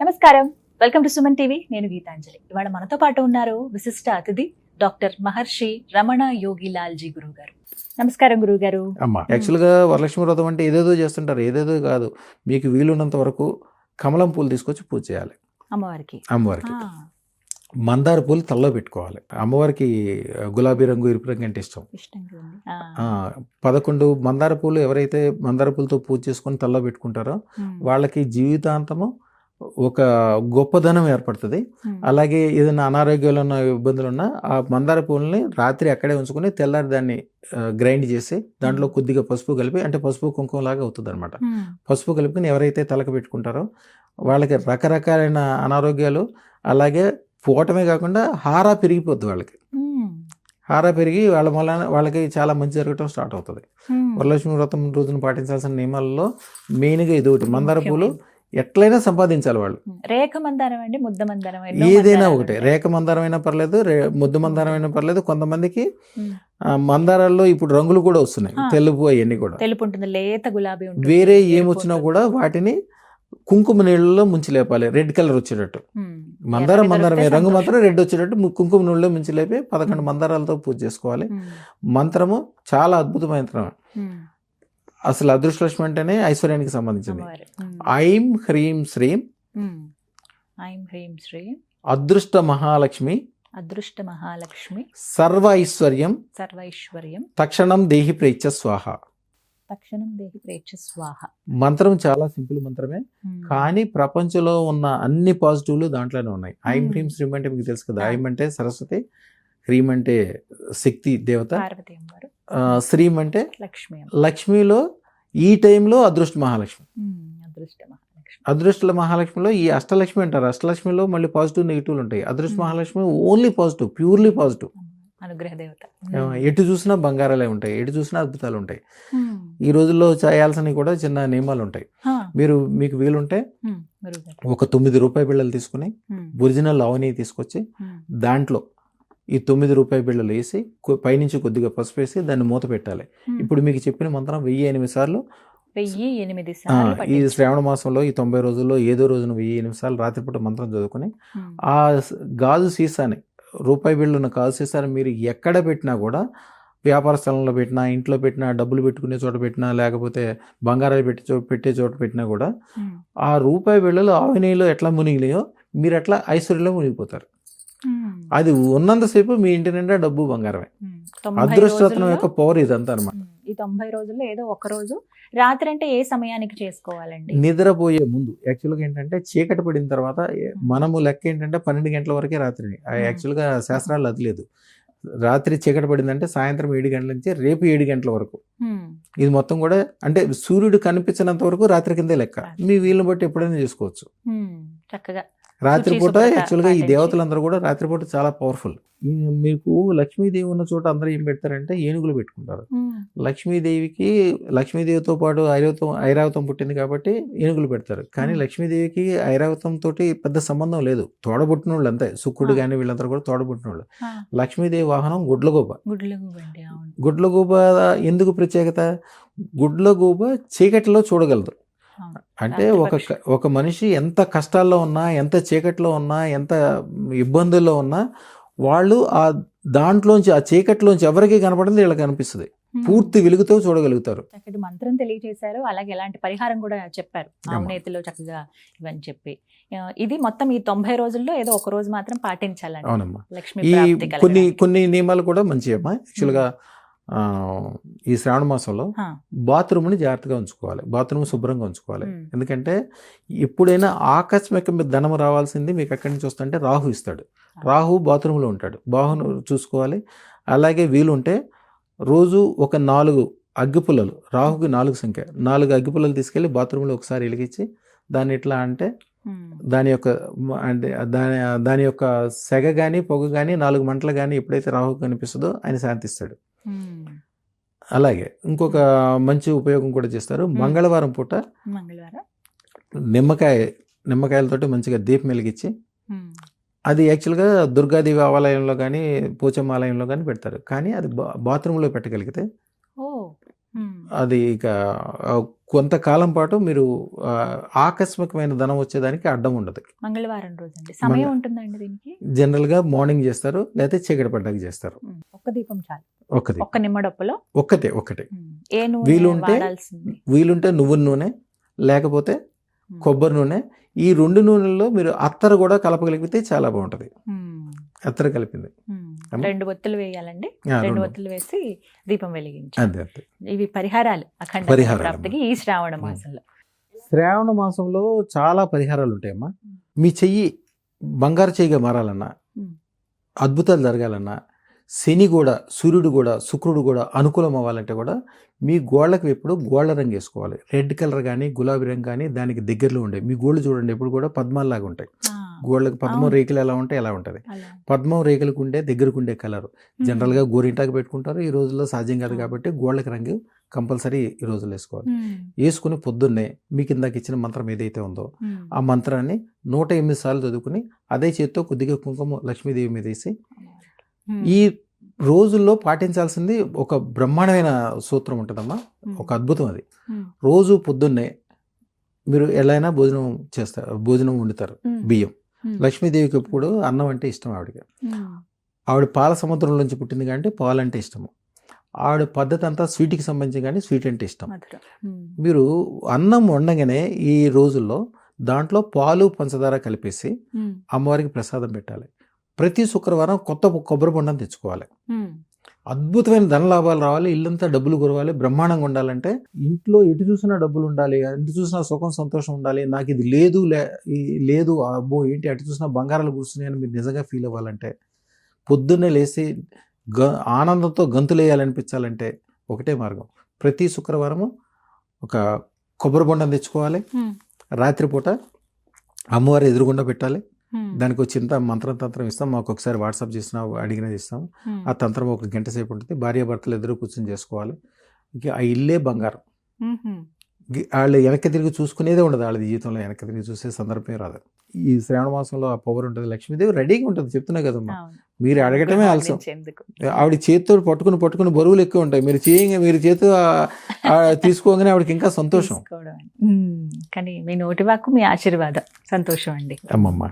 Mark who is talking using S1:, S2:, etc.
S1: నమస్కారం, welcome to Suman TV. నేను గీతాంజలి. ఇవాళ మనతో పాటు ఉన్నారు విశిష్ట అతిథి డాక్టర్ మహర్షి రమణ యోగిలాల్జీ గురువు గారు. నమస్కారం గురువు గారు.
S2: అమ్మా యాక్చువల్గా వరలక్ష్మి వ్రతం అంటే ఏదేదో చేస్తుంటారు, ఏదేదో కాదు. మీకు వీలున్నంత వరకు కమలం పూలు తీసుకొచ్చి పూజ చేయాలి
S1: అమ్మవారికి.
S2: మందార పూలు తల్లో పెట్టుకోవాలి. అమ్మవారికి గులాబీ రంగు, ఎరుపు రంగు అంటే ఇష్టం. 11 మందార పూలు ఎవరైతే మందార పూలతో పూజ చేసుకొని తల్లో పెట్టుకుంటారో వాళ్ళకి జీవితాంతము ఒక గొప్పదనం ఏర్పడుతుంది. అలాగే ఏదైనా అనారోగ్యాలు ఉన్న ఇబ్బందులు ఉన్నా ఆ మందార పూలని రాత్రి అక్కడే ఉంచుకొని తెల్లారి దాన్ని గ్రైండ్ చేసి దాంట్లో కొద్దిగా పసుపు కలిపి, అంటే పసుపు కుంకుమ లాగా అవుతుంది అనమాట. పసుపు కలుపుకొని ఎవరైతే తలకు పెట్టుకుంటారో వాళ్ళకి రకరకాలైన అనారోగ్యాలు, అలాగే పోవటమే కాకుండా హారా పెరిగిపోద్ది. వాళ్ళకి హారా పెరిగి వాళ్ళకి చాలా మంచి జరగటం స్టార్ట్ అవుతుంది. వరలక్ష్మి వ్రతం రోజున పాటించాల్సిన నియమాలలో మెయిన్గా ఇది ఒకటి. మందార పూలు ఎట్లయినా సంపాదించాలి వాళ్ళు.
S1: రేఖ మందారం అండి, ముద్ద మందారం,
S2: ఏదైనా ఒకటే. రేఖ మందారం అయినా పర్లేదు, ముద్ద మందారం అయినా పర్లేదు. కొంతమందికి మందారాల్లో ఇప్పుడు రంగులు కూడా వస్తున్నాయి, తెలుపు అవన్నీ కూడా.
S1: తెలుపు ఉంటుంది, లేత గులాబీ ఉంటుంది.
S2: వేరే ఏమొచ్చినా కూడా వాటిని కుంకుమ నీళ్ళలో ముంచి లేపాలి, రెడ్ కలర్ వచ్చేటట్టు. మందారమే, రంగు మాత్రం రెడ్ వచ్చేటట్టు కుంకుమ నీళ్ళలో ముంచి లేపి 11 మందారాలతో పూజ చేసుకోవాలి. మంత్రము చాలా అద్భుతమైన మంత్రం. అసలు అదృష్టలక్ష్మి అంటేనే ఐశ్వర్యానికి సంబంధించింది. ఐం హ్రీం శ్రీం అదృష్ట మహాలక్ష్మి సర్వ ఐశ్వర్యం తక్షణం దేహి ప్రేచ్ఛ స్వాహ. మంత్రం చాలా సింపుల్ మంత్రమే, కానీ ప్రపంచంలో ఉన్న అన్ని పాజిటివ్లు దాంట్లోనే ఉన్నాయి. ఐం హ్రీం శ్రీం అంటే మీకు తెలుసు కదా. ఐం అంటే సరస్వతి, హ్రీం అంటే శక్తి దేవత, శ్రీం అంటే లక్ష్మిలో ఈ టైంలో అదృష్ట మహాలక్ష్మి. అదృష్ట మహాలక్ష్మిలో ఈ అష్టలక్ష్మి అంటారు. అష్టలక్ష్మిలో మళ్ళీ పాజిటివ్ నెగిటివ్లు ఉంటాయి. అదృష్ట Mahalakshmi only positive, purely positive. ఎటు చూసినా బంగారాలే ఉంటాయి, ఎటు చూసినా అద్భుతాలు ఉంటాయి. ఈ రోజుల్లో చేయాల్సినవి కూడా చిన్న నియమాలు ఉంటాయి. మీకు వీలుంటే ఒక 9 రూపాయి బిళ్ళలు తీసుకుని ఒరిజినల్ ఆవు నెయ్యి తీసుకొచ్చి దాంట్లో ఈ 9 రూపాయి బిళ్ళలు వేసి పైనుంచి కొద్దిగా పసుపు వేసి దాన్ని మూత పెట్టాలి. ఇప్పుడు మీకు చెప్పిన మంత్రం 1008 సార్లు ఈ శ్రావణ మాసంలో ఈ 90 రోజుల్లో ఏదో రోజున 1008 సార్లు రాత్రిపూట మంత్రం చదువుకుని ఆ గాజు సీసాని, రూపాయి బిళ్ళ ఉన్న గాజు సీసాని మీరు ఎక్కడ పెట్టినా కూడా, వ్యాపార స్థలంలో పెట్టినా, ఇంట్లో పెట్టినా, డబ్బులు పెట్టుకునే చోట పెట్టినా, లేకపోతే బంగారాలు పెట్టే చోట పెట్టినా కూడా ఆ రూపాయి బిళ్ళలు ఆవు నెయ్యిలో ఎట్లా మునిగినాయో మీరు అట్లా ఐశ్వర్యంలో మునిగిపోతారు. అది ఉన్నంతసేపు మీ ఇంటి నిండా డబ్బు బంగారమే. అదృష్టరత్నం యొక్క పవర్ ఇదంతా అనమాట.
S1: ఈ 90 రోజుల్లో ఏదో ఒక రోజు రాత్రి అంటే ఏ సమయానికి చేసుకోవాలండి?
S2: నిద్రపోయే ముందు. యాక్చువల్గా ఏంటంటే చీకటి పడిన తర్వాత మనము లెక్క ఏంటంటే 12 గంటల వరకే రాత్రి. యాక్చువల్గా శాస్త్రాలు అది లేదు. రాత్రి చీకటి పడిందంటే సాయంత్రం 7 గంటల నుంచి రేపు 7 గంటల వరకు. ఇది మొత్తం కూడా అంటే సూర్యుడు కనిపించినంత వరకు రాత్రి కిందే లెక్క. మీ వీళ్ళని బట్టి ఎప్పుడైనా చేసుకోవచ్చు.
S1: చక్కగా
S2: రాత్రిపూట యాక్చువల్గా ఈ దేవతలందరూ కూడా రాత్రిపూట చాలా పవర్ఫుల్. మీకు లక్ష్మీదేవి ఉన్న చోట అందరూ ఏం పెడతారంటే ఏనుగులు పెట్టుకుంటారు. లక్ష్మీదేవితో పాటు ఐరావతం పుట్టింది కాబట్టి ఏనుగులు పెడతారు. కానీ లక్ష్మీదేవికి ఐరావతం తోటి పెద్ద సంబంధం లేదు. తోడబుట్టిన వాళ్ళు అంతే. శుక్రుడు కానీ వీళ్ళందరూ కూడా తోడబుట్టిన వాళ్ళు. లక్ష్మీదేవి వాహనం గుడ్లగూబ. గుడ్లగూబ ఎందుకు ప్రత్యేకత? గుడ్లగూబ చీకటిలో చూడగలదు. అంటే ఒక మనిషి ఎంత కష్టాల్లో ఉన్నా, ఎంత చీకట్లో ఉన్నా, ఎంత ఇబ్బందుల్లో ఉన్నా వాళ్ళు ఆ దాంట్లోంచి, ఆ చీకట్లోంచి ఎవరికి కనపడింది వీళ్ళకి కనిపిస్తుంది. పూర్తి వెలుగుతో చూడగలుగుతారు.
S1: మంత్రం తెలియజేశారు, అలాగే ఎలాంటి పరిహారం కూడా చెప్పారు. ఆవునేతిలో చక్కగా ఇవన్నీ చెప్పి ఇది మొత్తం ఈ 90 రోజుల్లో ఏదో ఒక రోజు మాత్రం పాటించాలండి.
S2: అవునమ్మా. ఈ కొన్ని నియమాలు కూడా మంచివమ్మా. యాక్చువల్గా ఈ శ్రావణ మాసంలో బాత్రూమ్ని జాగ్రత్తగా ఉంచుకోవాలి. బాత్రూమ్ శుభ్రంగా ఉంచుకోవాలి. ఎందుకంటే ఎప్పుడైనా ఆకస్మిక ధనం రావాల్సింది మీకు ఎక్కడి నుంచి వస్తుంటే రాహు ఇస్తాడు. రాహు బాత్రూంలో ఉంటాడు. బాహును చూసుకోవాలి. అలాగే వీలుంటే రోజు ఒక 4 అగ్గిపుల్లలు, రాహుకి 4 సంఖ్య, 4 అగ్గిపుల్లలు తీసుకెళ్ళి బాత్రూంలో ఒకసారి వెలిగించి దాన్ని ఎట్లా అంటే దాని యొక్క సెగ కానీ పొగ కానీ 4 మంటలు కానీ ఎప్పుడైతే రాహు కనిపిస్తుందో ఆయన శాంతిస్తాడు. అలాగే ఇంకొక మంచి ఉపయోగం కూడా చేస్తారు. మంగళవారం పూట నిమ్మకాయలతోటి మంచిగా దీపం వెలిగించి, అది యాక్చువల్గా దుర్గాదేవి ఆలయంలో కానీ పోచమ్మ ఆలయంలో కానీ పెడతారు. కానీ అది బాత్రూంలో పెట్టగలిగితే అది ఇక కొంతకాలం పాటు మీరు ఆకస్మికమైన ధనం వచ్చేదానికి అడ్డం ఉండదు.
S1: మంగళవారం రోజు అండి. సమయం ఉంటుందండి దీనికి?
S2: జనరల్గా మార్నింగ్ చేస్తారు, లేకపోతే చీకటి పడ్డాక చేస్తారు.
S1: ఒక్క దీపం చాలు.
S2: ఒక్క
S1: నిమ్మడప్పులో ఒకటే.
S2: ఏ నూనె వీలుంటే నువ్వుల నూనె, లేకపోతే కొబ్బరి నూనె. ఈ 2 నూనెల్లో మీరు అత్తరు కూడా కలపగలిగితే చాలా బాగుంటది. అత్తరు కలిపింది
S1: 2 ఒత్తులు వేయాలండి. 2 ఒత్తులు వేసి దీపం వెలిగించి.
S2: అంతే.
S1: ఇవి పరిహారాలు అఖండ ప్రాప్తికి ఈ శ్రావణ మాసంలో.
S2: శ్రావణ మాసంలో చాలా పరిహారాలు ఉంటాయమ్మా. మీ చెయ్యి బంగారు చెయ్యిగా మారాలన్నా, అద్భుతాలు జరగాలన్నా, శని కూడా, సూర్యుడు కూడా, శుక్రుడు కూడా అనుకూలం అవ్వాలంటే కూడా మీ గోళ్ళకి ఎప్పుడు గోళ్ళ రంగు వేసుకోవాలి. రెడ్ కలర్ కానీ గులాబీ రంగు కానీ దానికి దగ్గరలో ఉండే. మీ గోళ్ళు చూడండి ఎప్పుడు కూడా పద్మాల్లాగా ఉంటాయి. గోళ్ళకి పద్మం రేకులు ఎలా ఉంటాయి ఎలా ఉంటుంది. పద్మం రేకులకు ఉండే దగ్గరకు ఉండే కలర్ జనరల్గా గోరింటాకు పెట్టుకుంటారు. ఈ రోజుల్లో సాధ్యం కాదు కాబట్టి గోళ్ళకి రంగు కంపల్సరీ ఈ రోజుల్లో వేసుకోవాలి. వేసుకుని పొద్దున్నే మీకు ఇందాక ఇచ్చిన మంత్రం ఏదైతే ఉందో ఆ మంత్రాన్ని 108 సార్లు చదువుకుని అదే చేత్తో కొద్దిగా కుంకుమ లక్ష్మీదేవి మీద వేసి, ఈ రోజుల్లో పాటించాల్సింది ఒక బ్రహ్మాండమైన సూత్రం ఉంటుందమ్మా. ఒక అద్భుతం అది. రోజు పొద్దున్నే మీరు ఎలా అయినా భోజనం వండుతారు. బియ్యం లక్ష్మీదేవికి ఎప్పుడు అన్నం అంటే ఇష్టం. ఆవిడ పాల సముద్రం నుంచి పుట్టింది కాబట్టి పాలు అంటే ఇష్టము. ఆవిడ పద్ధతి అంతా స్వీట్కి సంబంధించి కానీ స్వీట్ అంటే ఇష్టం. మీరు అన్నం వండగానే ఈ రోజుల్లో దాంట్లో పాలు పంచదార కలిపేసి అమ్మవారికి ప్రసాదం పెట్టాలి. ప్రతి శుక్రవారం కొత్త కొబ్బరి బొండం తెచ్చుకోవాలి. అద్భుతమైన ధన లాభాలు రావాలి, ఇల్లంతా డబ్బులు కురవాలి, బ్రహ్మాండంగా ఉండాలంటే ఇంట్లో ఎటు చూసినా డబ్బులు ఉండాలి, ఎటు చూసినా సుఖం సంతోషం ఉండాలి. నాకు ఇది లేదు అబ్బో ఏంటి అటు చూసినా బంగారాలు కూర్చున్నాయని మీరు నిజంగా ఫీల్ అవ్వాలంటే, పొద్దున్నే లేచి ఆనందంతో గంతులేయాలనిపించాలంటే ఒకటే మార్గం. ప్రతి శుక్రవారము ఒక కొబ్బరి బొండం తెచ్చుకోవాలి. రాత్రిపూట అమ్మవారి ఎదురుగుండా పెట్టాలి. దానికి ఒక చింత మంత్రం ఇస్తాం. మాకు ఒకసారి వాట్సాప్ చేసినా అడిగినది ఇస్తాం. ఆ తంత్రం 1 గంట సేపు ఉంటుంది. భార్యాభర్తలు ఎదురు కూర్చొని చేసుకోవాలి. ఇక ఆ ఇల్లే బంగారం. వాళ్ళు వెనక్కి తిరిగి చూసుకునేదే ఉండదు. వాళ్ళ జీవితంలో వెనక్కి తిరిగి చూసే సందర్భమే రాదు. ఈ శ్రావణ మాసంలో ఆ పవర్ ఉంటుంది. లక్ష్మీదేవి రెడీగా ఉంటుంది. చెప్తున్నా కదమ్మా, మీరు అడగటమే ఆలస్యం. ఆవిడ చేతితో పట్టుకుని బరువులు ఎక్కువ ఉంటాయి. మీరు చేతి తీసుకోగానే ఆవిడకి ఇంకా సంతోషం.
S1: కానీ మీ నోటి వాక్కు మీ ఆశీర్వాదం, సంతోషం అండి.
S2: అమ్మమ్మ